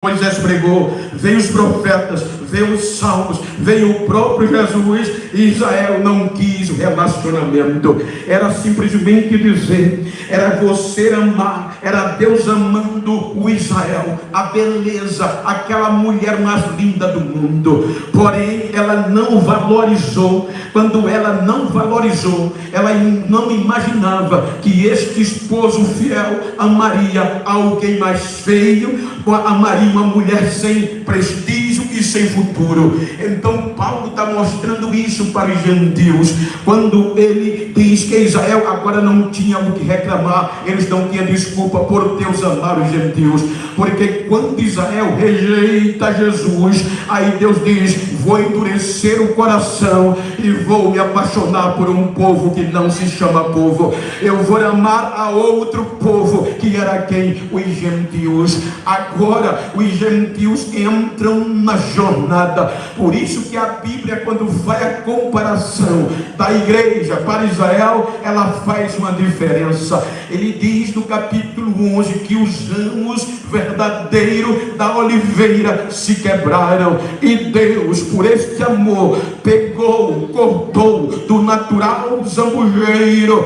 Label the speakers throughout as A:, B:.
A: Moisés pregou, veio os profetas, veio os salmos, veio o próprio Jesus, e Israel não quis o relacionamento. Era simplesmente dizer, era você amar, era Deus amando o Israel, a beleza, aquela mulher mais linda do mundo. Porém, ela não valorizou. Quando ela não valorizou, ela não imaginava que este esposo fiel amaria alguém mais feio, amaria uma mulher sem prestígio e sem futuro. Então Paulo está mostrando isso para os gentios, quando ele diz que Israel agora não tinha o que reclamar, eles não tinham desculpa por Deus amar os gentios, porque quando Israel rejeita Jesus, aí Deus diz, vou endurecer o coração e vou me apaixonar por um povo que não se chama povo. Eu vou amar a outro povo, que era quem? Os gentios. Agora os gentios entram na jornada. Por isso que a Bíblia, quando vai a comparação da igreja para Israel, ela faz uma diferença. Ele diz no capítulo 11 que os ramos verdadeiros da oliveira se quebraram, e Deus, por este amor, pegou, cortou do natural zambujeiro,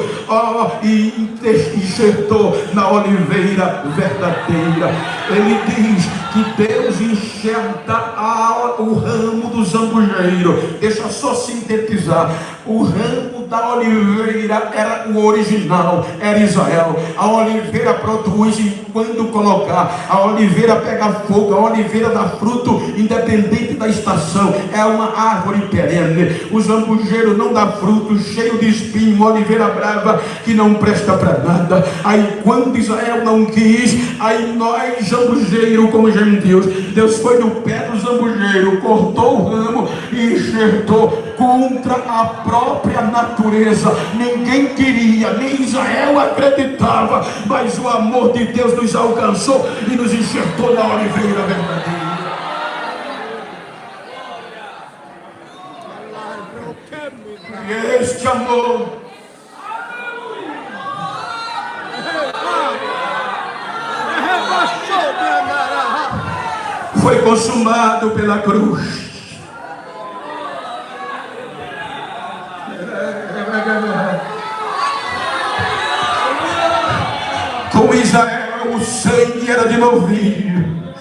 A: e enxertou na oliveira verdadeira. Ele diz que Deus enxerta o ramo do zambujeiro. Deixa eu só sintetizar. O ramo da oliveira era o original, era Israel. A oliveira produz enquanto colocar. A oliveira pega fogo, a oliveira dá fruto independente da estação. É uma árvore perene. O zambujeiro não dá fruto, cheio de espinho, uma oliveira brava que não presta para nada. Aí quando Israel não quis, aí nós, zambujeiro, como gentios, Deus foi no pé do zambujeiro, cortou o ramo e enxertou contra a própria natureza. Ninguém queria, nem Israel acreditava, mas o amor de Deus nos alcançou e nos enxertou na oliveira verdadeira. E este amor foi consumado pela cruz. Com Israel o sangue era de novilho,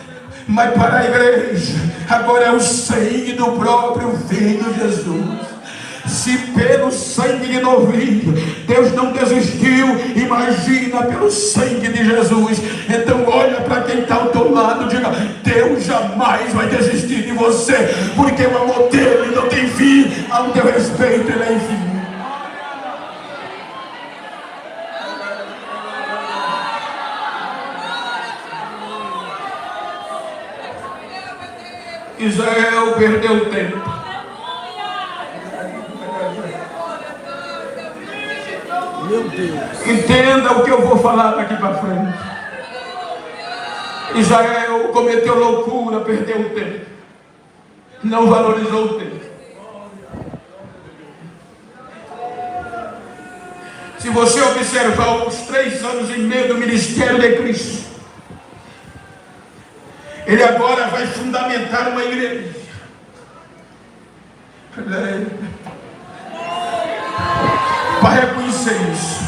A: mas para a igreja agora é o sangue do próprio Filho Jesus. Se pelo sangue de novilho Deus não desistiu, imagina pelo sangue de Jesus. Então olha para quem está ao teu lado, diga, Deus jamais vai desistir de você, porque o amor dele não tem fim, ao teu respeito ele é infinito. Israel perdeu tempo.
B: Meu Deus.
A: Entenda o que eu vou falar daqui para frente. Israel cometeu loucura, perdeu o tempo, não valorizou o tempo. Se você observar os 3 anos e meio do ministério de Cristo, ele agora vai fundamentar uma igreja. Para reconhecer isso,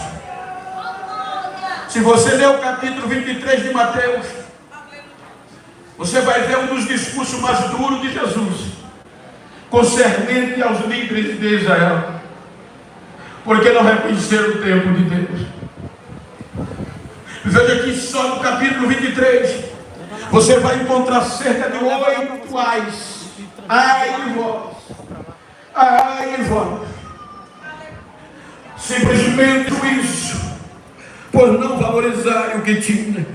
A: se você ler o capítulo 23 de Mateus, você vai ver um dos discursos mais duros de Jesus concernente aos líderes de Israel, porque não reconheceram o tempo de Deus. Veja aqui só no capítulo 23, você vai encontrar cerca de 8 ais. Ai de vós, ai de vós. Simplesmente isso, por não valorizar o que tinha.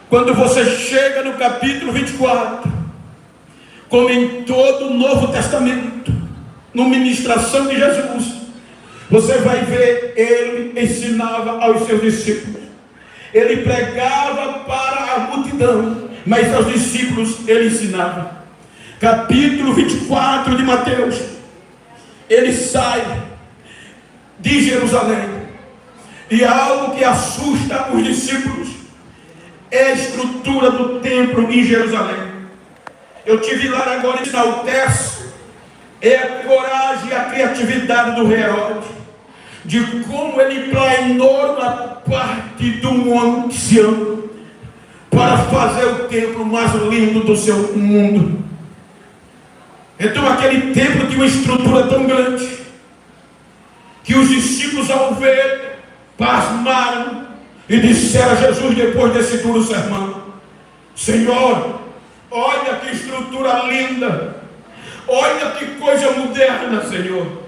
A: Quando você chega no capítulo 24, como em todo o Novo Testamento, no ministração de Jesus, você vai ver, ele ensinava aos seus discípulos. Ele pregava para a multidão, mas aos discípulos ele ensinava. Capítulo 24 de Mateus, ele sai de Jerusalém, e algo que assusta os discípulos é a estrutura do templo em Jerusalém. Eu tive lá agora em enaltece é a coragem e a criatividade do Herodes, de como ele planeou na parte do Monte Sião para fazer o templo mais lindo do seu mundo. Então aquele templo tinha uma estrutura tão grande que os discípulos, ao ver, pasmaram e disseram a Jesus depois desse duro sermão: Senhor, olha que estrutura linda, olha que coisa moderna, Senhor.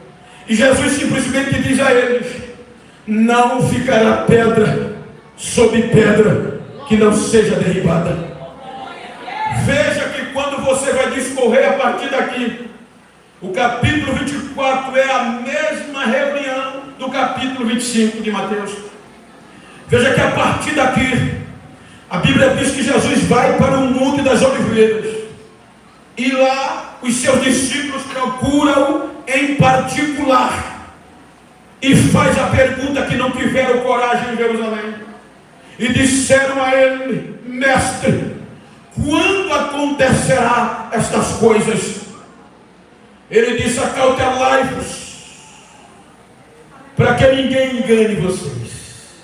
A: E Jesus simplesmente diz a eles: não ficará pedra sobre pedra que não seja derribada. Veja que quando você vai discorrer a partir daqui, o capítulo 24 é a mesma reunião do capítulo 25 de Mateus. Veja que a partir daqui, a Bíblia diz que Jesus vai para o Monte das Oliveiras. E lá os seus discípulos procuram em particular. E faz a pergunta que não tiveram coragem em Jerusalém. E disseram a ele: Mestre, quando acontecerá estas coisas? Ele disse: acautelai-vos, para que ninguém engane vocês,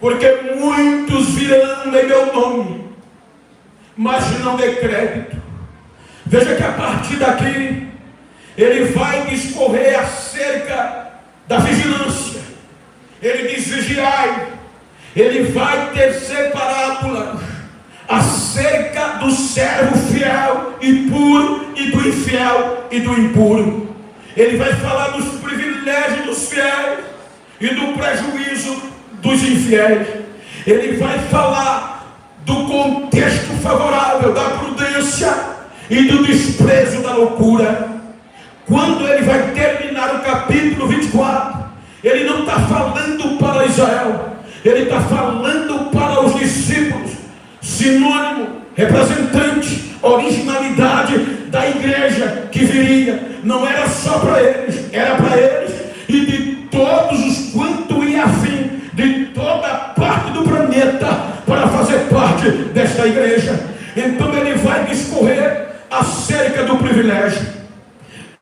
A: porque muitos virão em meu nome, mas não dê crédito. Veja que a partir daqui ele vai discorrer acerca da vigilância. Ele diz: vigiai. Ele vai tecer parábolas acerca do servo fiel e puro, e do infiel e do impuro. Ele vai falar dos privilégios dos fiéis e do prejuízo dos infiéis. Ele vai falar do contexto favorável, da prudência e do desprezo da loucura. Quando ele vai terminar o capítulo 24, ele não está falando para Israel, ele está falando para os discípulos. Sinônimo, representante, originalidade da igreja que viria. Não era só para eles, era para eles e de todos os quanto ia a fim, de toda parte do planeta, para fazer parte desta igreja. Então ele vai discorrer acerca do privilégio.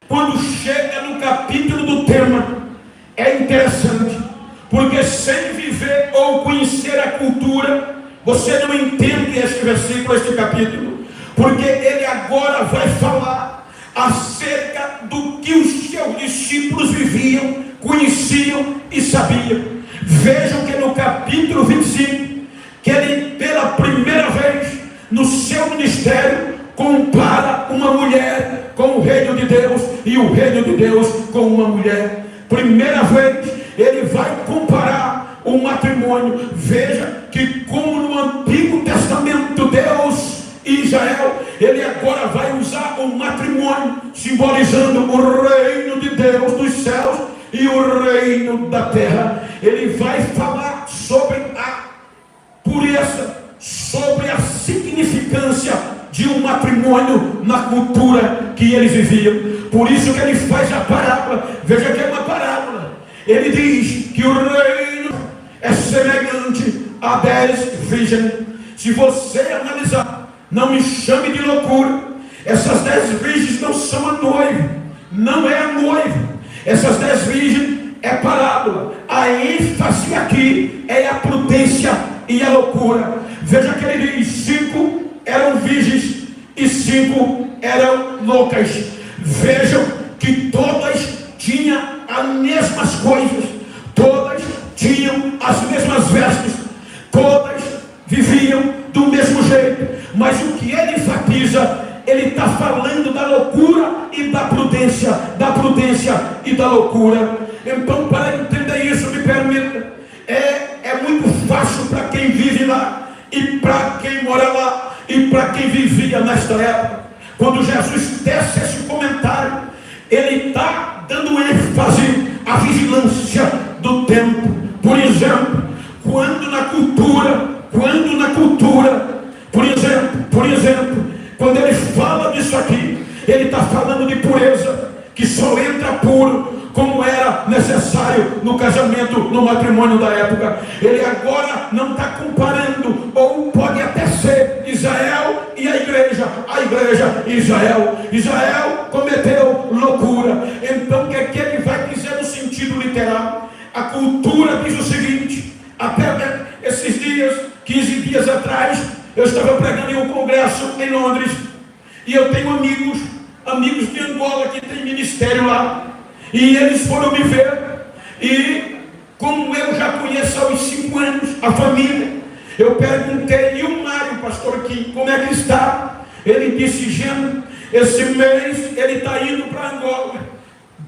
A: Quando chega no capítulo do tema, é interessante, porque sem viver ou conhecer a cultura, você não entende este versículo, este capítulo, porque ele agora vai falar acerca do que os seus discípulos viviam, conheciam e sabiam. Vejam que no capítulo 25, que ele pela primeira vez no seu ministério compara uma mulher com o reino de Deus e o reino de Deus com uma mulher. Primeira vez ele vai comparar o matrimônio. Veja que como no Antigo Testamento Deus e Israel, ele agora vai usar o matrimônio simbolizando o reino de Deus dos céus e o reino da terra. Ele vai falar sobre a pureza, sobre a significância de um matrimônio na cultura que eles viviam. Por isso que ele faz a parábola. Veja que é uma parábola. Ele diz que o reino é semelhante a 10 virgens. Se você analisar, não me chame de loucura, essas 10 virgens não são a noiva, não é a noiva. Essas 10 virgens é parábola. A ênfase aqui é a prudência e a loucura. Veja que ele diz: 5 eram virgens e 5 eram loucas. Vejam que todas tinham as mesmas coisas, todas tinham as mesmas vestes, todas viviam do mesmo jeito. Mas o que ele enfatiza, ele está falando da loucura e da prudência e da loucura. Então, para entender isso, me permita, é muito fácil para quem vive lá e para quem mora lá e para quem vivia nesta época. Quando Jesus tece esse comentário, ele está dando ênfase à vigilância do tempo. Por exemplo, quando na cultura, por exemplo, quando ele fala disso aqui, ele está falando de pureza, que só entra puro como era necessário no casamento, no matrimônio da época. Ele agora não está comparando, ou pode até ser Israel e a igreja e Israel. Israel cometeu loucura. Então o que é que ele vai dizer no sentido literal? A cultura diz o seguinte: até esses dias, 15 dias atrás, eu estava pregando em um congresso em Londres, e eu tenho amigos de Angola que tem ministério lá, e eles foram me ver, e como eu já conheço há uns 5 anos a família, eu perguntei: e o Mário, pastor Kim, como é que está? Ele disse: Geno, esse mês ele está indo para Angola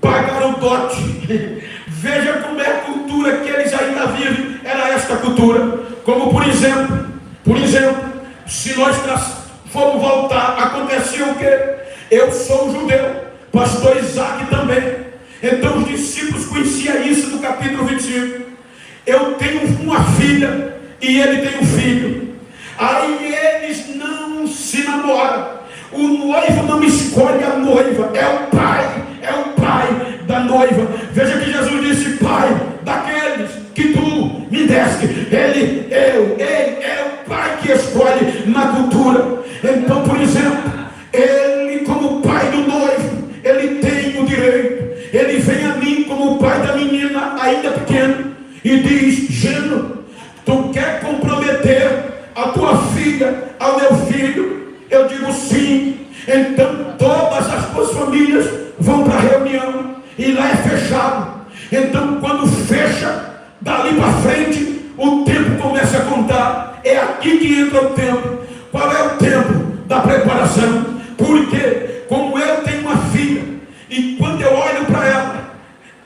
A: pagar o dote. Veja como é a cultura que eles ainda vivem. Era esta cultura. Como por exemplo, se nós formos voltar, aconteceu o que? Eu sou judeu, pastor Isaac também. Então os discípulos conheciam isso no capítulo 25. Eu tenho uma filha e ele tem um filho. Aí eles não se namoram. O noivo não escolhe a noiva, é o pai da noiva. Veja que Jesus disse: Pai daqueles que tu me deste. Ele é o pai que escolhe na cultura. Então, por exemplo, ele, como pai do noivo, ele tem o direito. Ele vem a mim como pai da menina ainda pequena e diz: Geno, tu quer comprometer a tua filha ao meu filho? Eu digo sim. Então todas as tuas famílias vão para a reunião, e lá é fechado. Então quando fecha, dali para frente o tempo começa a contar. É aqui que entra o tempo. Qual é o tempo da preparação? Porque como eu tenho uma filha, e quando eu olho para ela,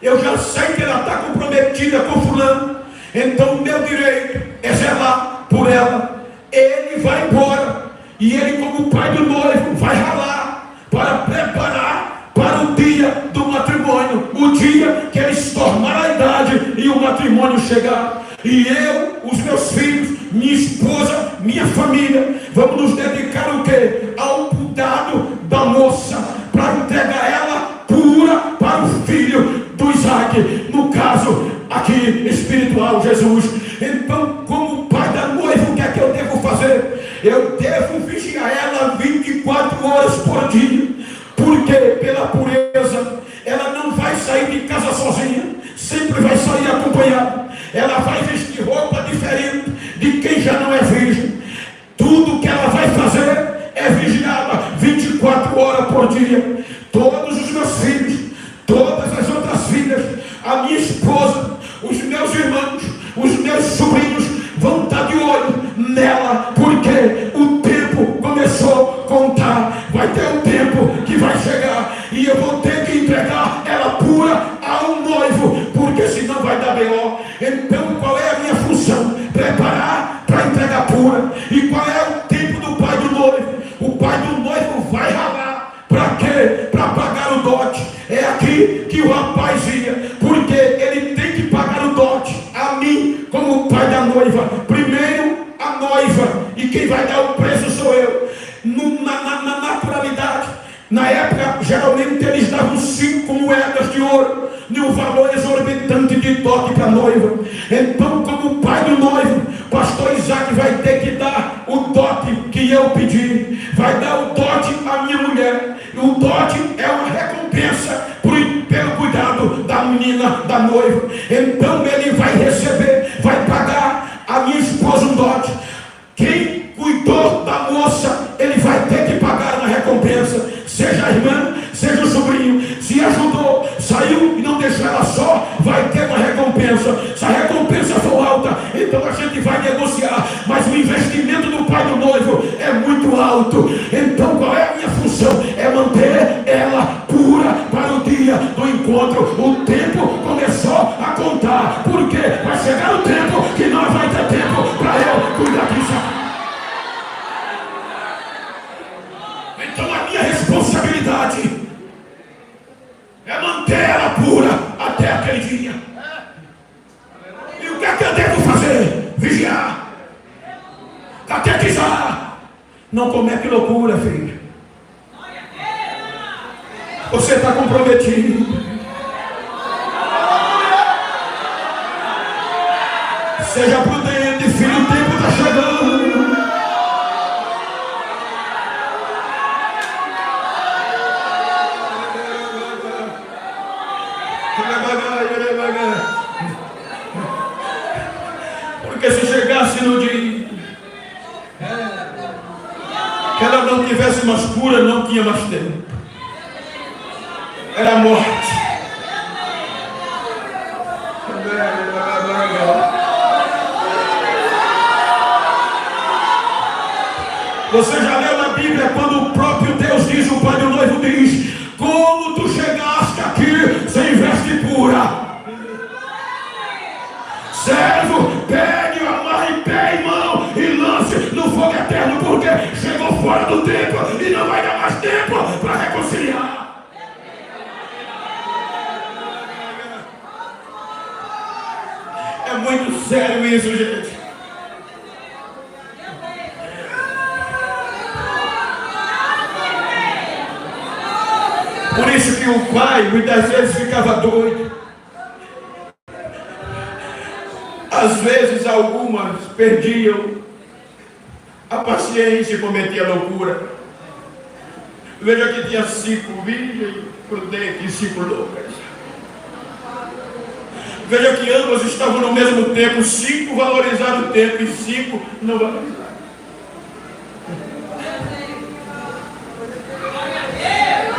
A: eu já sei que ela está comprometida com fulano, então o meu direito é zelar por ela. Ele vai embora, e ele, como pai do noivo, vai ralar para preparar para o dia do matrimônio, o dia que eles tornarem a idade e o matrimônio chegar. E eu, os meus filhos, minha esposa, minha família, vamos nos dedicar o quê? Ao cuidado da moça, para entregar ela pura para o filho do Isaac, no caso aqui espiritual, Jesus. Então, como pai da noiva, o que é que eu devo fazer? Eu devo vigiar ela 24 horas por dia, porque pela pureza ela não vai sair de casa sozinha, sempre vai sair acompanhada. Ela vai vestir roupa diferente de quem já não é virgem. Tudo que ela vai fazer é vigiada 24 horas por dia. Todos os meus filhos, todas as outras filhas, a minha esposa, os meus irmãos, os meus sobrinhos vão estar de olho nela, porque o tempo começou a contar. Vai ter um tempo que vai chegar e eu vou ter que entregar ela pura ao noivo, porque senão vai dar B.O. Então qual é a minha função? Preparar para entregar pura. E qual é o tempo do pai do noivo? O pai do noivo vai ralar. Para quê? Para pagar o dote. É aqui que o rapaz ia, porque ele tem que pagar o dote a mim, como pai da noiva. Primeiro a noiva, e quem vai dar o preço sou eu. Na naturalidade, na época, geralmente eles davam 5 moedas de ouro, de um valor exorbitante de dote para a noiva. Então, como pai do noivo, pastor Isaac vai ter que dar o dote que eu pedi. Vai dar o dote à minha mulher. O dote é uma recompensa pelo cuidado da menina, da noiva. Então ele vai receber, vai pagar a minha esposa um dote. Quem cuidou da moça, ele vai ter que pagar na recompensa. Seja a irmã, seja o sobrinho. Se ajudou, saiu e não deixou ela só, vai ter uma recompensa. Se a recompensa for alta, então a gente vai negociar. Mas o investimento do pai do noivo é muito alto. Então qual é a minha função? É manter ela pura para o dia do encontro. O tempo começou a contar, porque vai chegar o tempo que nós vai ter tempo para eu cuidar disso. Então a minha responsabilidade é manter ela pura até aquele dia. E o que é que eu devo fazer? Vigiar, catequizar. Não comete loucura, filho. Você está comprometido. Seja prudente, filho, o tempo está chegando. Porque se chegasse no dia que ela não tivesse mais cura, não tinha mais tempo. Era a morte. Você já leu na Bíblia quando o próprio Deus diz, o pai do noivo diz: como tu chegaste aqui sem veste pura? Servo, pegue, amarre pé e mão e lance no fogo eterno, porque chegou fora do tempo e não vai dar mais tempo para reconciliar. É muito sério isso, gente. Por isso que o pai muitas vezes ficava doido. Às vezes algumas perdiam a paciência e cometiam loucura. Veja que tinha 5 virgens prudentes e 5 loucas. Veja que ambas estavam no mesmo tempo, 5 valorizaram o tempo e 5 não valorizaram.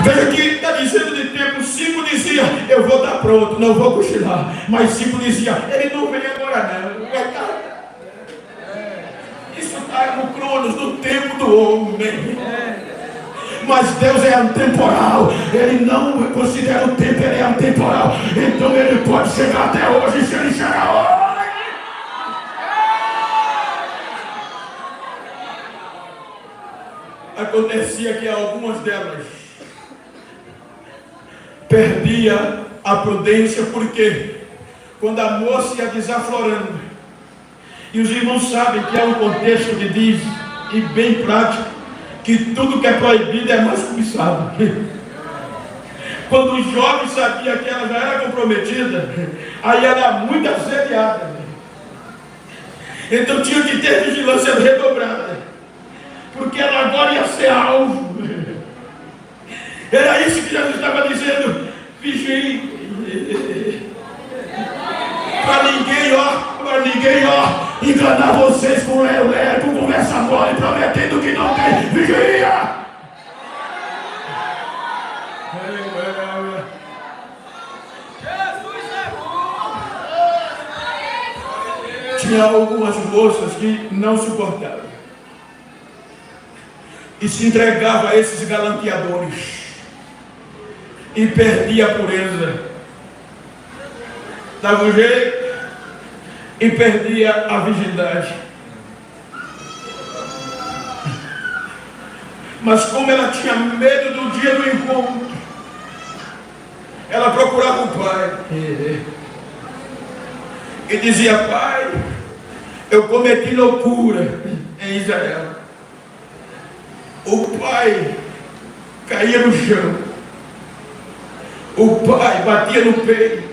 A: Veja que está dizendo de tempo, 5 dizia, eu vou estar pronto, não vou cochilar. Mas 5 dizia, ele não vem agora não. Isso está no Cronos, no tempo do homem. Mas Deus é atemporal. Ele não considera o tempo, ele é atemporal. Então ele pode chegar até hoje se ele chegar hoje. Acontecia que algumas delas perdia a prudência, porque quando a moça ia desaflorando, e os irmãos sabem que há um contexto que diz, e bem prático, que tudo que é proibido é mais cobiçado. Quando o jovem sabia que ela já era comprometida, aí ela era muito assediada. Então tinha que ter vigilância redobrada, porque ela agora ia ser alvo. Era isso que Jesus estava dizendo: vigie, para ninguém enganar vocês com lero, com conversa mole, prometendo que não tem. Vigia!
B: Jesus é bom!
A: Tinha algumas moças que não suportavam e se entregavam a esses galanteadores e perdia a pureza, dava um jeito e perdia a virgindade. Mas como ela tinha medo do dia do encontro, ela procurava o pai e dizia: pai, eu cometi loucura em Israel. O pai caía no chão. O pai batia no peito.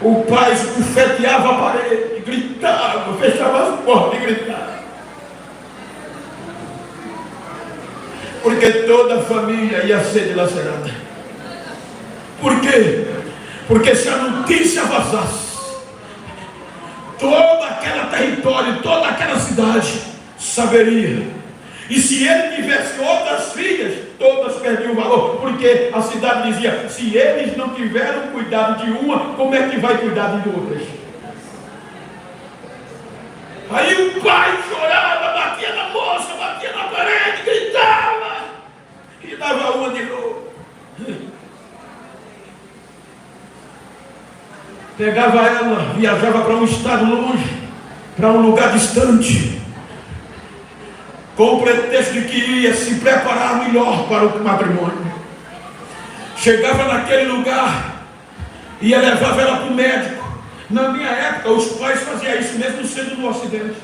A: O pai esfeteava a parede, gritava, fechava as portas e gritava. Porque toda a família ia ser dilacerada. Por quê? Porque se a notícia vazasse, todo aquele território, toda aquela cidade saberia. E se ele tivesse outras filhas, todas perdiam o valor, porque a cidade dizia: se eles não tiveram cuidado de uma, como é que vai cuidar de outras? Aí o pai chorava, batia na moça, batia na parede, gritava e dava uma de novo. Pegava ela, viajava para um estado longe, para um lugar distante, com o pretexto de que ia se preparar melhor para o matrimônio. Chegava naquele lugar, ia levava ela para o médico. Na minha época, os pais faziam isso mesmo sendo no Ocidente.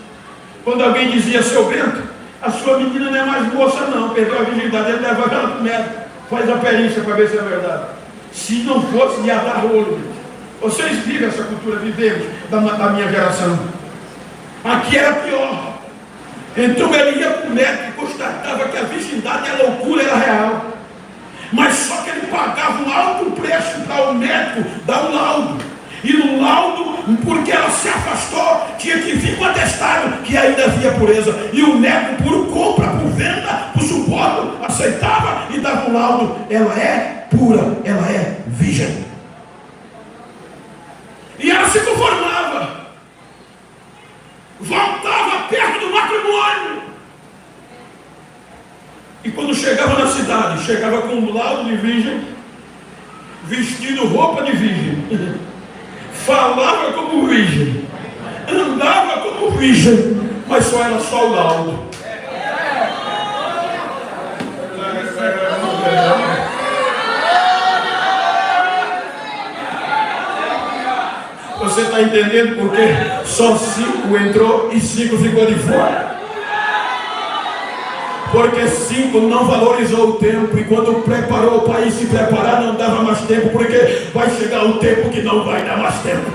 A: Quando alguém dizia: seu Bento, a sua menina não é mais moça não, perdeu a virgindade, ele levava ela para o médico, faz a perícia para ver se é verdade. Se não fosse, ia dar rolo. Vocês vivem essa cultura, vivemos da minha geração. Aqui era pior. Então ele ia para o médico e constatava que a virgindade, a loucura era real. Mas só que ele pagava um alto preço para o médico dar um laudo. E no laudo, porque ela se afastou, tinha que vir com atestado que ainda havia pureza. E o médico, por compra, por venda, por suborno, aceitava e dava um laudo. Ela é pura, ela é virgem. E ela se conformava. Voltava perto do matrimônio. E quando chegava na cidade, chegava com um laudo de virgem, vestido roupa de virgem, falava como virgem, andava como virgem, mas só era só o laudo. Você está entendendo por que só 5 entrou e 5 ficou de fora? Porque 5 não valorizou o tempo, e quando preparou o país se preparar, não dava mais tempo, porque vai chegar um tempo que não vai dar mais tempo.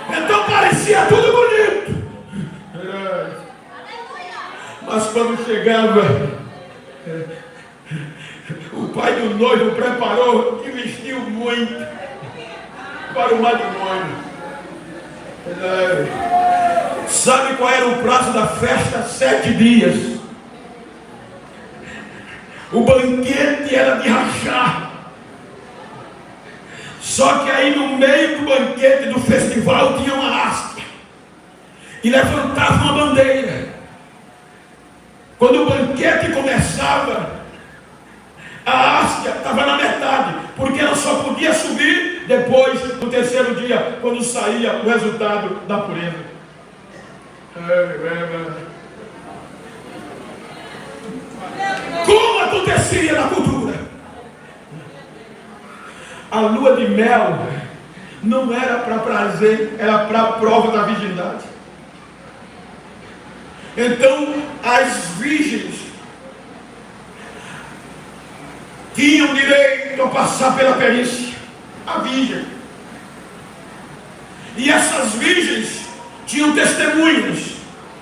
A: Então parecia tudo bonito, mas quando chegava, o pai do noivo preparou e vestiu muito para o matrimônio. Sabe qual era o prazo da festa? 7 dias. O banquete era de rachar. Só que aí no meio do banquete do festival tinha uma haste e levantava uma bandeira. Quando o banquete começava, a haste estava na metade, porque ela só podia subir depois do 3º dia, quando saía o resultado da pureza. Como acontecia na cultura? A lua de mel não era para prazer, era para a prova da virgindade. Então as virgens tinham direito a passar pela perícia. A virgem. E essas virgens tinham testemunhas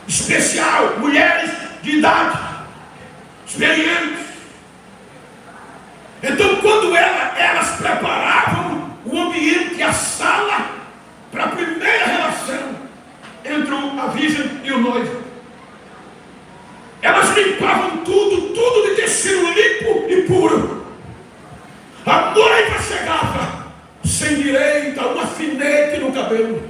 A: especial, mulheres de idade, experientes. Então quando elas preparavam o ambiente, a sala, para a primeira relação entre a virgem e o noivo, elas limpavam tudo de tecido limpo e puro. A noiva chegava sem direito a um alfinete no cabelo.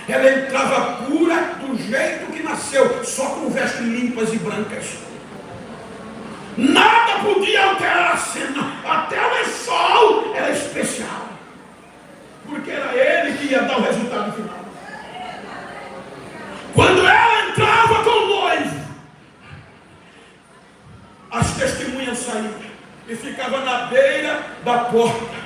A: Ela entrava pura do jeito que nasceu, só com vestes limpas e brancas. Nada podia alterar a cena. Até o lençol era especial, porque era ele que ia dar o resultado final. Quando ela entrava com o noivo, as testemunhas saíam e ficavam na beira da porta.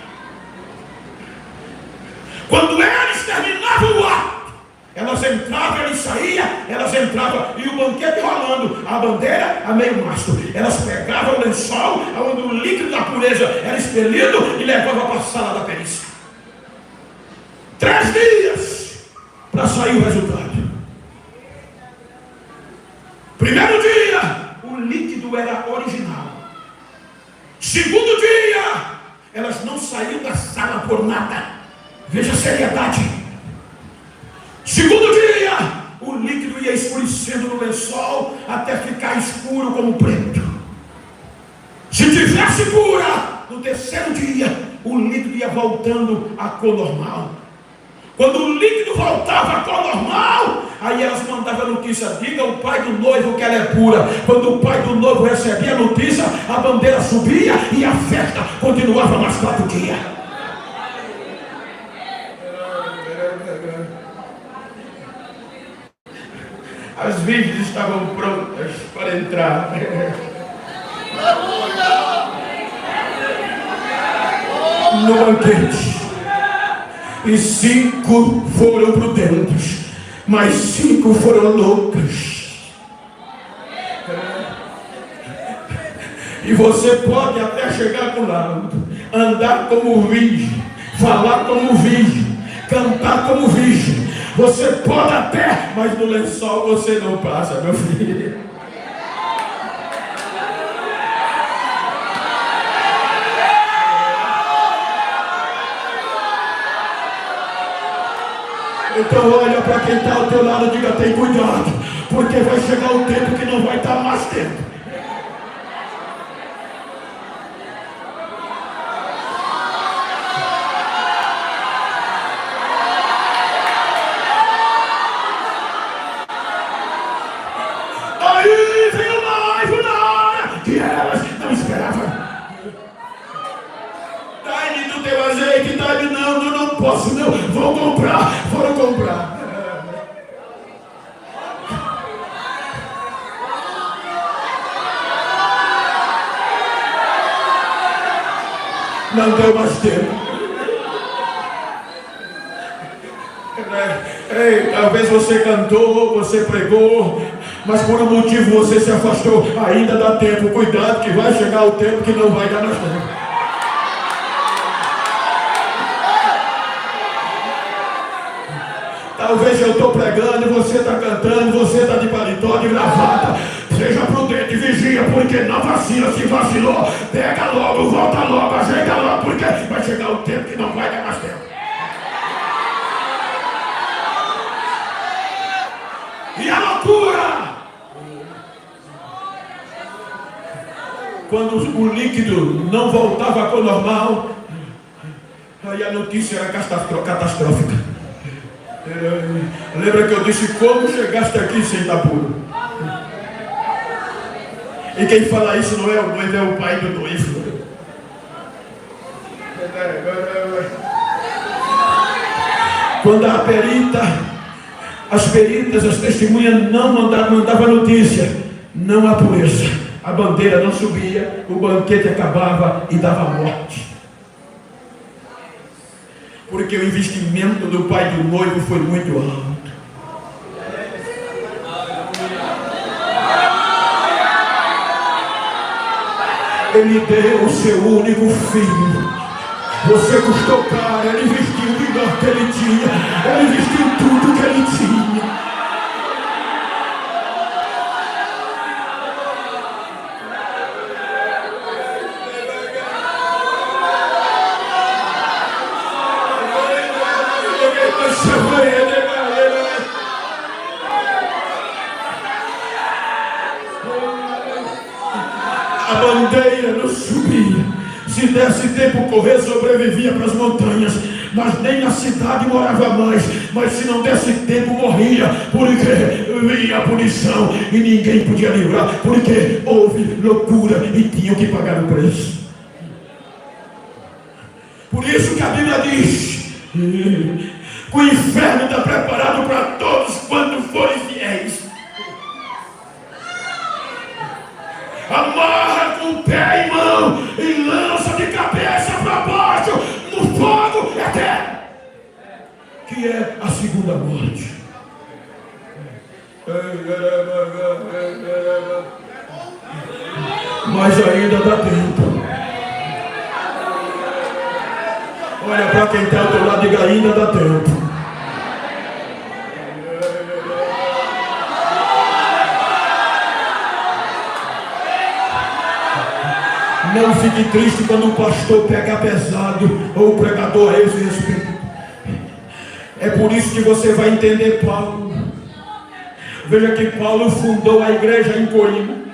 A: Quando eles terminavam o ato, elas entravam, ele saía, elas entravam, e o banquete rolando, a bandeira a meio mastro. Elas pegavam o lençol, onde o líquido da pureza era expelido, e levavam para a sala da perícia. 3 dias para sair o resultado. Primeiro dia, o líquido era original. Segundo dia, elas não saíram da sala por nada. Veja a seriedade. Segundo dia, o líquido ia escurecendo no lençol até ficar escuro como preto. Se tivesse pura, no 3º dia, o líquido ia voltando à cor normal. Quando o líquido voltava à cor normal, aí elas mandavam a notícia: diga ao pai do noivo que ela é pura. Quando o pai do noivo recebia a notícia, a bandeira subia e a festa continuava mais 4 dias. As virgens estavam prontas para entrar. No banquete. E 5 foram prudentes, mas 5 foram loucas. E você pode até chegar com laudo, andar como virgem, falar como virgem, cantar como virgem. Você pode até, mas no lençol você não passa, meu filho. Então olha para quem está ao teu lado e diga: tem cuidado, porque vai chegar o tempo que não vai estar mais tempo. Aí veio mais uma que elas não esperavam. Dá-me do teu azeite, dá-me. Não, não posso, não. Vou comprar, foram comprar. Não deu mais tempo. Ei, talvez você cantou, você pregou, mas por um motivo você se afastou. Ainda dá tempo. Cuidado que vai chegar o tempo que não vai dar mais tempo. Talvez eu estou pregando, você está cantando, você está de paletó, de gravata. Seja prudente, vigia, porque não vacila. Se vacilou, pega logo, volta logo, ajeita logo, porque vai chegar o tempo que não vai dar mais tempo. E a loucura! Quando o líquido não voltava à cor normal, aí a notícia era catastrófica. Lembra que eu disse: como chegaste aqui sem estar puro? E quem fala isso não é o noivo, é o pai do noivo. Quando as peritas, as testemunhas não mandavam notícia, não há pureza, a bandeira não subia, o banquete acabava e dava morte. Porque o investimento do pai do noivo foi muito alto. Ele deu o seu único filho. Você custou caro, ele vestiu o melhor que ele tinha. Ele vestiu tudo que ele tinha. A bandeira não subia. Se desse tempo correr, sobrevivia para as montanhas, mas nem na cidade morava mais. Mas se não desse tempo, morria, porque vinha a punição e ninguém podia livrar, porque houve loucura e tinham que pagar o preço. Por isso que a Bíblia diz que o inferno está preparado para todos quanto forem fiéis. Amarra com o pé e mão e lança de cabeça para baixo no fogo eterno, que é a segunda morte. Mas ainda dá tempo. Olha para quem está ao teu lado e diga: ainda dá tempo. Não fique triste quando o pastor pegar pesado ou o pregador a esse respeito. É por isso que você vai entender Paulo. Veja que Paulo fundou a igreja em Corinto.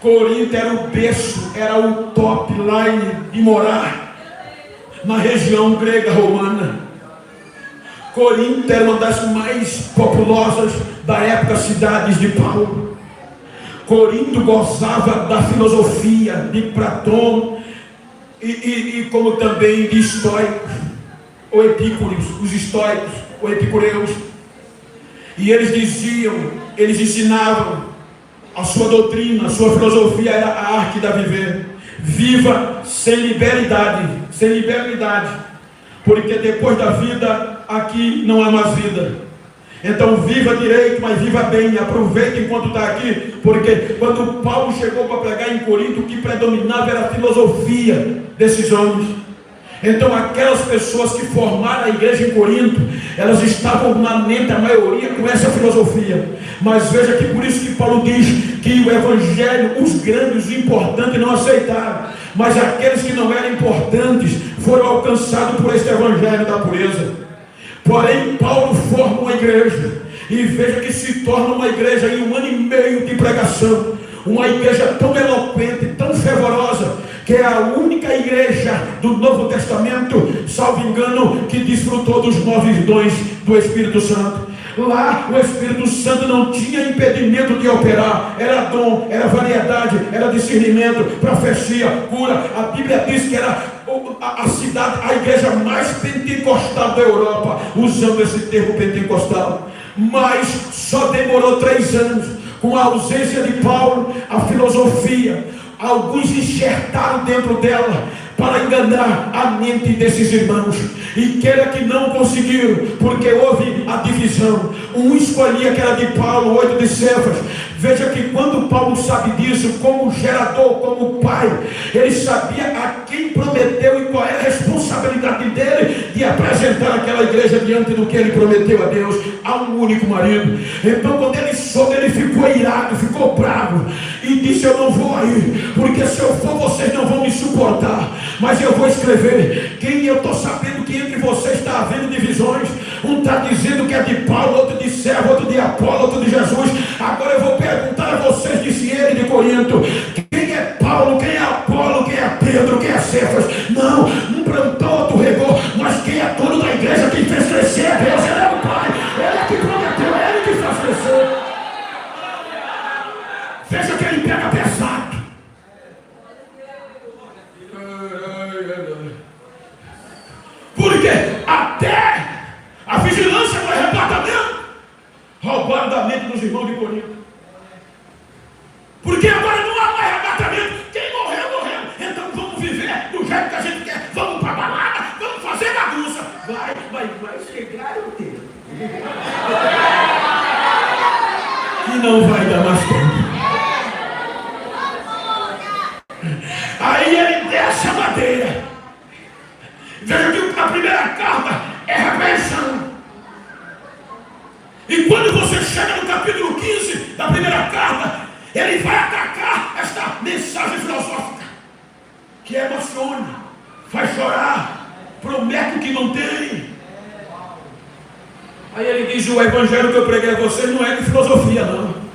A: Corinto era o berço, era o top line de morar na região grega romana. Corinto era uma das mais populosas da época, cidades de Paulo. Corinto gozava da filosofia de Platão e como também de estoicos, ou epícuros, os estoicos, ou epicureus. E eles diziam, eles ensinavam, a sua doutrina, a sua filosofia era a arte da viver. Viva sem liberalidade, porque depois da vida, aqui não há mais vida. Então viva direito, mas viva bem, aproveite enquanto está aqui, porque quando Paulo chegou para pregar em Corinto, o que predominava era a filosofia desses homens. Então aquelas pessoas que formaram a igreja em Corinto, elas estavam na mente, a maioria, com essa filosofia. Mas veja que por isso que Paulo diz que o evangelho, os grandes, os importantes não aceitaram, mas aqueles que não eram importantes foram alcançados por este evangelho da pureza. Porém, Paulo forma uma igreja, e veja que se torna uma igreja em 1 ano e meio de pregação, uma igreja tão eloquente, tão fervorosa, que é a única igreja do Novo Testamento, salvo engano, que desfrutou dos 9 dons do Espírito Santo. Lá o Espírito Santo não tinha impedimento de operar, era dom, era variedade, era discernimento, profecia, cura. A Bíblia diz que era a cidade, a igreja mais pentecostal da Europa, usando esse termo pentecostal. Mas só demorou 3 anos, com a ausência de Paulo, a filosofia, alguns enxertaram dentro dela para enganar a mente desses irmãos, e queira que não conseguiram, porque houve a divisão. Um escolhia que era de Paulo, 8 de Cefas. Veja que quando Paulo sabe disso, como gerador, como pai, ele sabia a quem prometeu e qual era a responsabilidade dele de apresentar aquela igreja diante do que ele prometeu a Deus, a um único marido. Então quando ele soube, ele ficou irado, ficou bravo, e disse: eu não vou aí, porque se eu for, vocês não vão me suportar, mas eu vou escrever. Quem eu estou sabendo que entre vocês está havendo divisões, um está dizendo que é de Paulo, outro de Cefas, outro de Apolo, outro de Jesus. Agora eu vou perguntar a vocês, disse ele de Corinto, quem é Paulo, quem é Apolo, quem é Pedro, quem é Cefas? Não, um plantou, outro regou, mas quem é dono da igreja, quem fez crescer é Deus, ele é o Pai, ele é que prometeu, é ele que faz crescer. Veja que ele pega pesado. Porque até a vigilância do arrebatamento roubaram da mente dos irmãos de Corinto. Porque agora não há mais arrebatamento. Quem morreu, morreu. Então vamos viver do jeito que a gente quer. Vamos para a balada, vamos fazer bagunça. Vai chegar o tempo que não vai dar mais tempo. Aí ele desce a madeira. Veja que a primeira carta é repreensão. E quando você chega no capítulo 15 da primeira carta, ele vai atacar esta mensagem filosófica, que emociona, faz chorar, promete o que não tem. Aí ele diz: o evangelho que eu preguei a vocês não é de filosofia, não.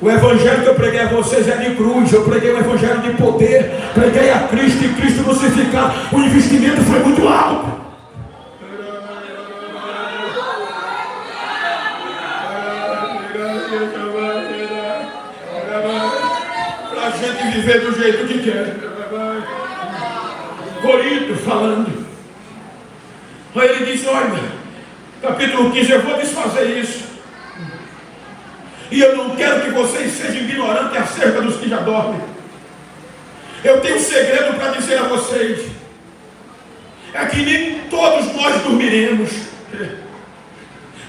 A: O evangelho que eu preguei a vocês é de cruz. Eu preguei o evangelho de poder. Preguei a Cristo e Cristo crucificado. O investimento foi muito alto. Para a gente viver do jeito que quer. Corinto falando. Aí ele diz: olha, capítulo 15, eu vou desfazer isso. E eu não quero que vocês sejam ignorantes acerca dos que já dormem. Eu tenho um segredo para dizer a vocês. É que nem todos nós dormiremos,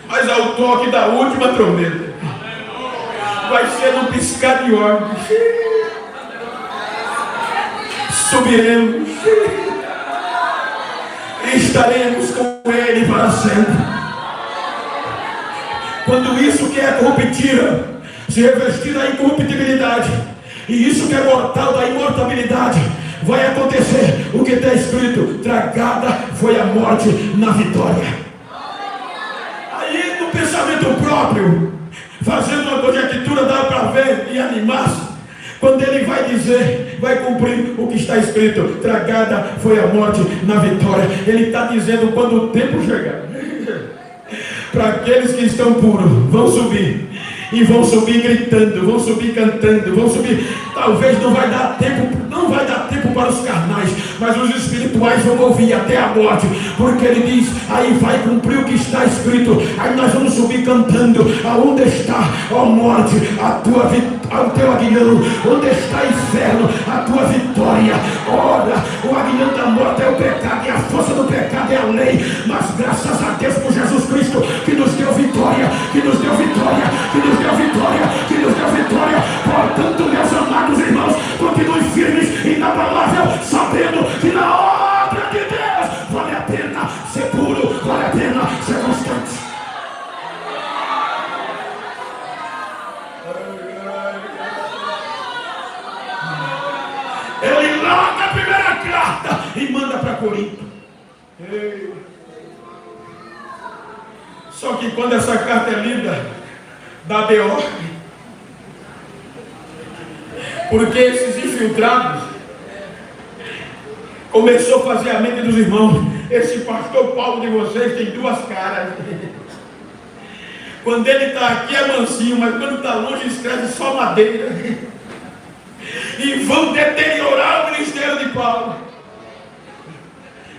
A: mas ao toque da última trombeta, vai ser num piscar de olhos, subiremos e estaremos com Ele para sempre. Quando isso que é corruptível se revestir da incorruptibilidade, e isso que é mortal da imortabilidade, vai acontecer o que está escrito: tragada foi a morte na vitória. Aí no pensamento próprio, fazendo uma conjectura, dá para ver e animar-se, quando ele vai dizer, vai cumprir o que está escrito: tragada foi a morte na vitória. Ele está dizendo, quando o tempo chegar, para aqueles que estão puros, vão subir. E vão subir gritando, vão subir cantando, vão subir. Talvez não vai dar tempo para os carnais, mas os espirituais vão ouvir até a morte, porque ele diz: aí vai cumprir o que está escrito. Aí nós vamos subir cantando: aonde está, ó morte, o teu aguilhão? Onde está, inferno, a tua vitória? Ora, o aguilhão da morte é o pecado, e a força do pecado é a lei, mas graças a Deus por Jesus Cristo, que nos deu vitória. Só que quando essa carta é lida, dá B.O. Porque esses infiltrados começou a fazer a mente dos irmãos. Esse pastor Paulo de vocês tem duas caras. Quando ele está aqui é mansinho, mas quando está longe escreve só madeira. E vão deteriorar o ministério de Paulo.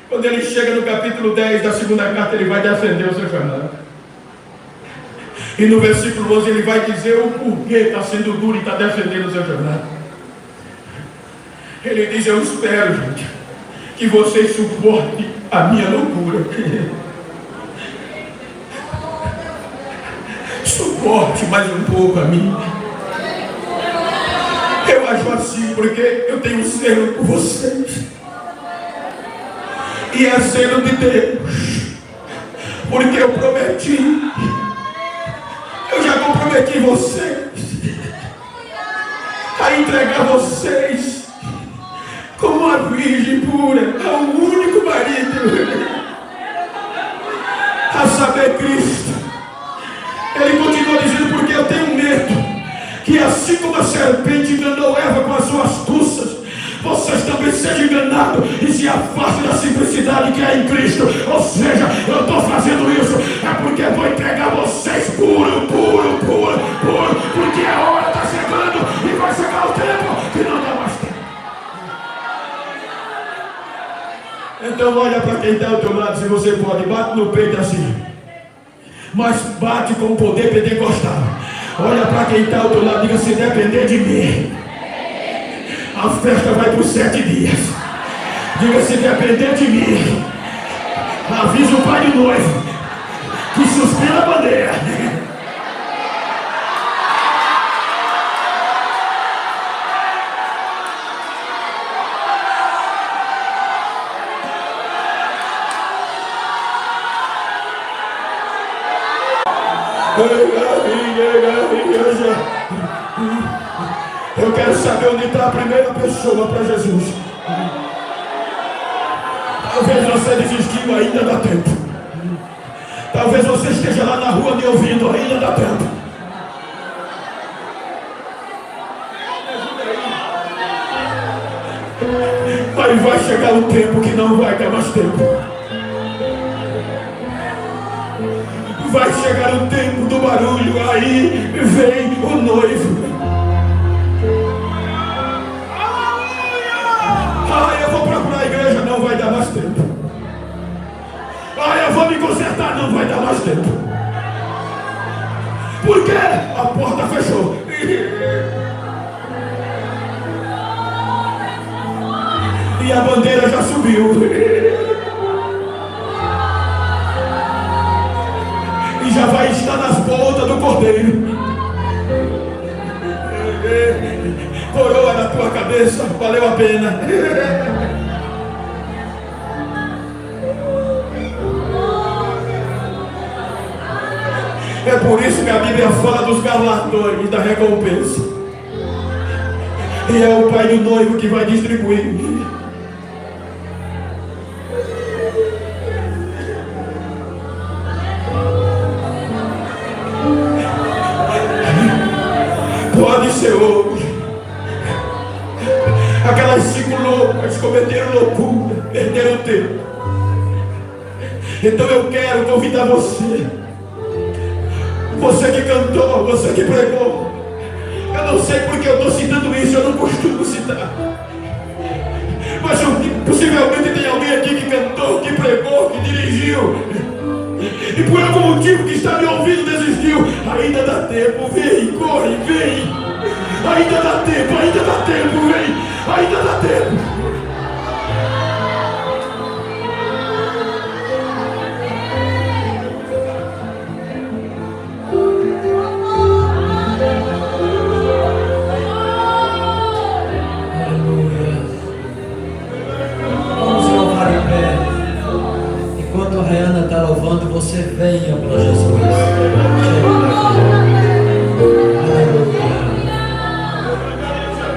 A: Quando ele chega no capítulo 10 da segunda carta, ele vai defender o seu chamado. E no versículo 11 ele vai dizer o porquê está sendo duro e está defendendo o seu chamado. Ele diz: eu espero, gente, que vocês suportem a minha loucura. Suporte mais um pouco a mim. Eu acho assim porque eu tenho zelo por vocês. E é zelo de Deus. Porque eu prometi. Eu já comprometi vocês a entregar vocês como uma virgem pura ao único marido, a saber, Cristo. Ele continua dizendo: porque eu tenho medo que assim como a serpente enganou Eva com as suas astúcias, vocês também sejam enganados e se afastem da simplicidade que é em Cristo. Ou seja, eu estou fazendo isso é porque vou entregar vocês puro, porque a hora está chegando e vai chegar o tempo que não dá mais tempo. Então olha para quem está ao teu lado, se você pode, bate no peito assim, mas bate com o poder pentecostal. Olha para quem está ao teu lado, diga: se depender de mim, a festa vai por 7 dias. Diga: se depender de mim, avisa o pai do noivo que suspenda a bandeira. Eu quero saber onde está a primeira pessoa para Jesus. Talvez você desistiu, ainda dá tempo. Talvez você esteja lá na rua me ouvindo, ainda dá tempo. Mas vai chegar um tempo que não vai ter mais tempo. Vai chegar o tempo do barulho, aí vem o noivo. Eu vou procurar a igreja, não vai dar mais tempo. Eu vou me consertar, não vai dar mais tempo. Por quê? A porta fechou. E a bandeira já subiu. E já vai estar nas botas do cordeiro. Coroa na tua cabeça, valeu a pena. É por isso que a Bíblia fala dos galardões da recompensa. E é o pai do noivo que vai distribuir. Pode ser hoje. Aquelas 5 loucas cometeram loucura, perderam tempo. Então eu quero convidar você. Você que cantou, você que pregou. Eu não sei porque eu estou citando isso, eu não costumo citar. Mas possivelmente tem alguém aqui que cantou, que pregou, que dirigiu. E por algum motivo que está me ouvindo desistiu. Ainda dá tempo, vem, corre, vem. Ainda dá tempo, vem. Ainda dá tempo.
B: Está louvando, você venha para Jesus.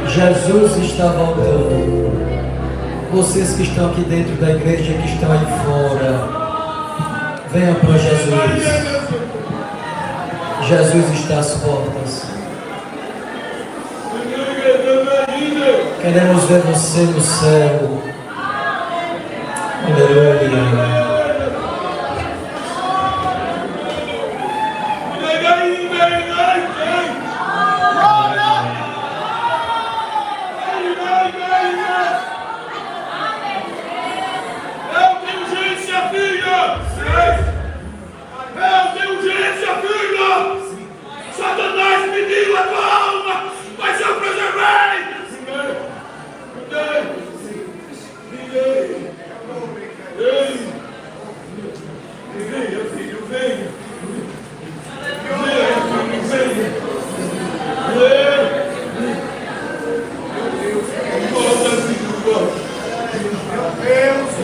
B: Jesus está voltando. Vocês que estão aqui dentro da igreja, que estão aí fora, venham para Jesus. Jesus está às portas. Queremos ver você no céu. Aleluia.
A: Satanás pediu a tua alma, mas eu preservei. Venha, filho, venha. Volta, filho, volta. Meu Deus,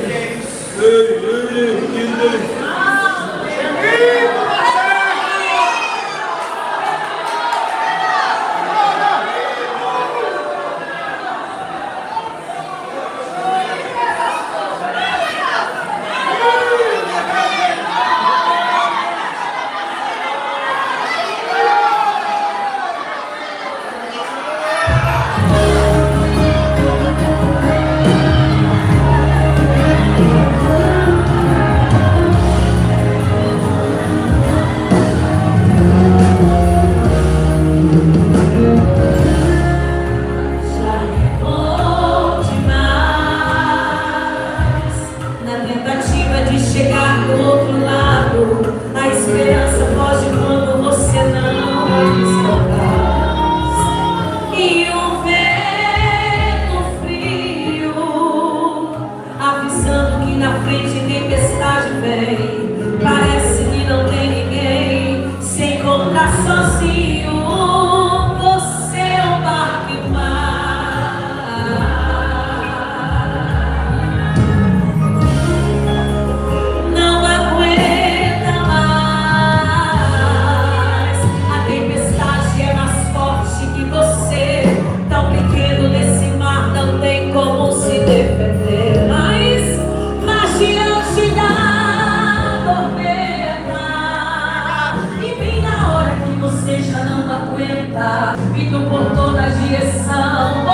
C: e tu por toda a direção.